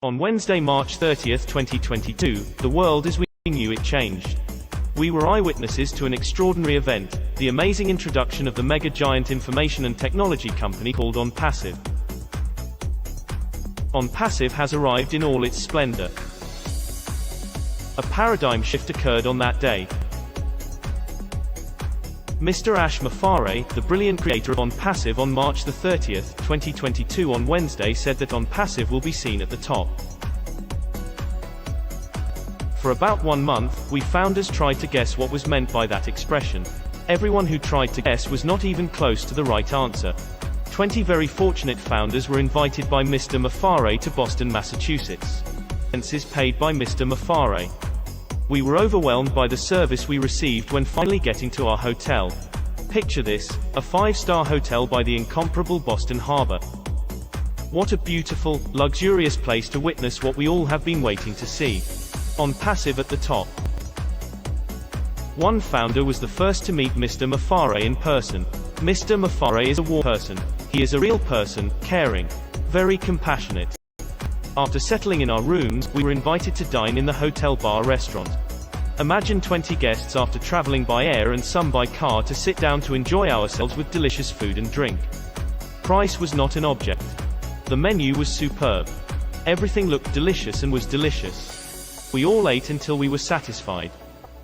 On Wednesday, March 30th, 2022, the world as we knew it changed. We were eyewitnesses to an extraordinary event, the amazing introduction of the mega-giant information and technology company called OnPassive. OnPassive has arrived in all its splendor. A paradigm shift occurred on that day. Mr. Ash Mafare, the brilliant creator of OnPassive, on March 30th, 2022 on Wednesday said that OnPassive will be seen at the top. For about 1 month, we founders tried to guess what was meant by that expression. Everyone who tried to guess was not even close to the right answer. 20 very fortunate founders were invited by Mr. Mafare to Boston, Massachusetts. Expenses paid by Mr. Mafare. We were overwhelmed by the service we received when finally getting to our hotel. Picture this, a 5-star hotel by the incomparable Boston Harbor. What a beautiful, luxurious place to witness what we all have been waiting to see. OnPassive at the top. One founder was the first to meet Mr. Mafare in person. Mr. Mafare is a warm person. He is a real person, caring, very compassionate. After settling in our rooms, we were invited to dine in the hotel bar restaurant. Imagine 20 guests after traveling by air and some by car to sit down to enjoy ourselves with delicious food and drink. Price was not an object. The menu was superb. Everything looked delicious and was delicious. We all ate until we were satisfied.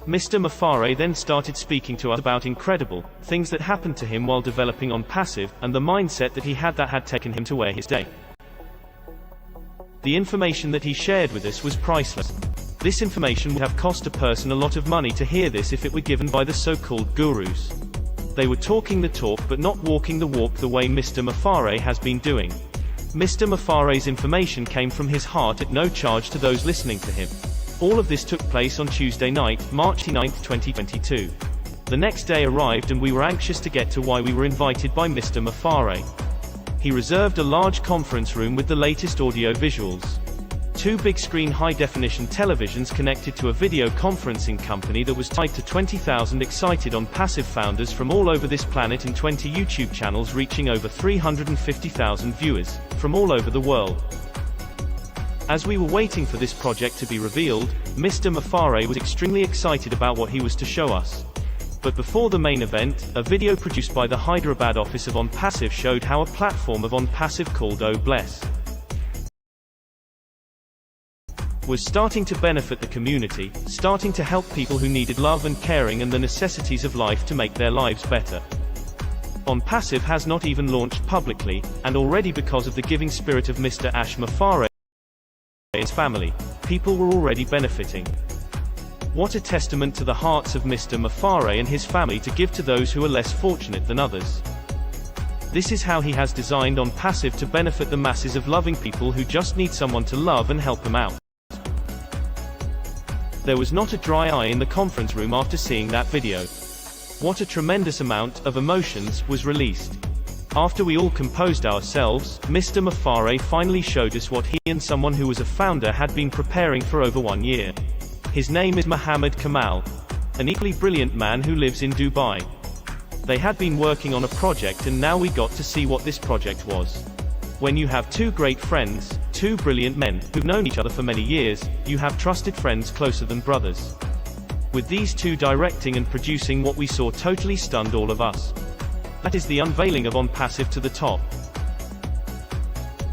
Mr. Mafare then started speaking to us about incredible things that happened to him while developing OnPassive, and the mindset that he had that had taken him to where he is today. The information that he shared with us was priceless. This information would have cost a person a lot of money to hear this if it were given by the so-called gurus. They were talking the talk but not walking the walk the way Mr. Mafare has been doing. Mr. Mafare's information came from his heart at no charge to those listening to him. All of this took place on Tuesday night, March 9, 2022. The next day arrived and we were anxious to get to why we were invited by Mr. Mafare. He reserved a large conference room with the latest audio visuals. 2 big-screen high-definition televisions connected to a video conferencing company that was tied to 20,000 excited OnPassive founders from all over this planet and 20 YouTube channels reaching over 350,000 viewers, from all over the world. As we were waiting for this project to be revealed, Mr. Mafare was extremely excited about what he was to show us. But before the main event, a video produced by the Hyderabad office of OnPassive showed how a platform of OnPassive called Oh Bless was starting to benefit the community, starting to help people who needed love and caring and the necessities of life to make their lives better. OnPassive has not even launched publicly, and already because of the giving spirit of Mr. Ash Mafare and his family, people were already benefiting. What a testament to the hearts of Mr. Mafare and his family to give to those who are less fortunate than others. This is how he has designed OnPassive to benefit the masses of loving people who just need someone to love and help them out. There was not a dry eye in the conference room after seeing that video. What a tremendous amount of emotions was released. After we all composed ourselves, Mr. Mafare finally showed us what he and someone who was a founder had been preparing for over 1 year. His name is Mohammed Kamal, an equally brilliant man who lives in Dubai. They had been working on a project and now we got to see what this project was. When you have 2 great friends, 2 brilliant men, who've known each other for many years, you have trusted friends closer than brothers. With these 2 directing and producing what we saw totally stunned all of us. That is the unveiling of OnPassive to the top.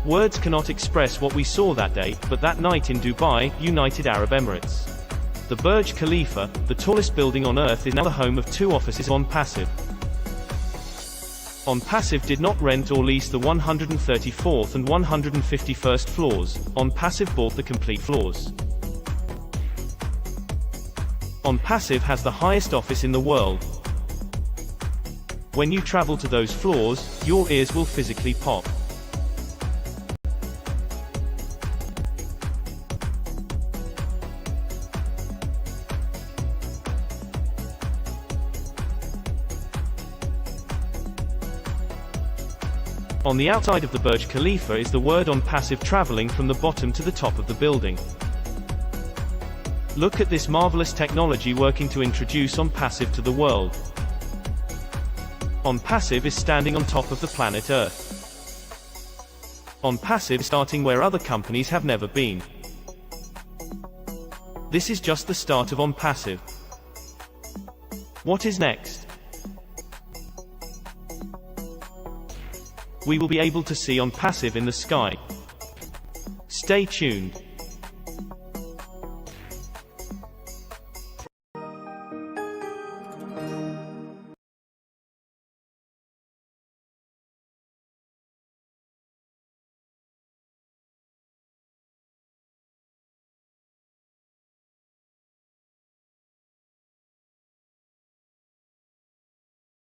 Words cannot express what we saw that day, but that night in Dubai, United Arab Emirates. The Burj Khalifa, the tallest building on earth, is now the home of 2 offices of OnPassive. OnPassive did not rent or lease the 134th and 151st floors, OnPassive bought the complete floors. OnPassive has the highest office in the world. When you travel to those floors, your ears will physically pop. On the outside of the Burj Khalifa is the word OnPassive traveling from the bottom to the top of the building. Look at this marvelous technology working to introduce OnPassive to the world. OnPassive is standing on top of the planet Earth. On passive, starting where other companies have never been. This is just the start of On Passive. What is next? We will be able to see On Passive in the sky. Stay tuned.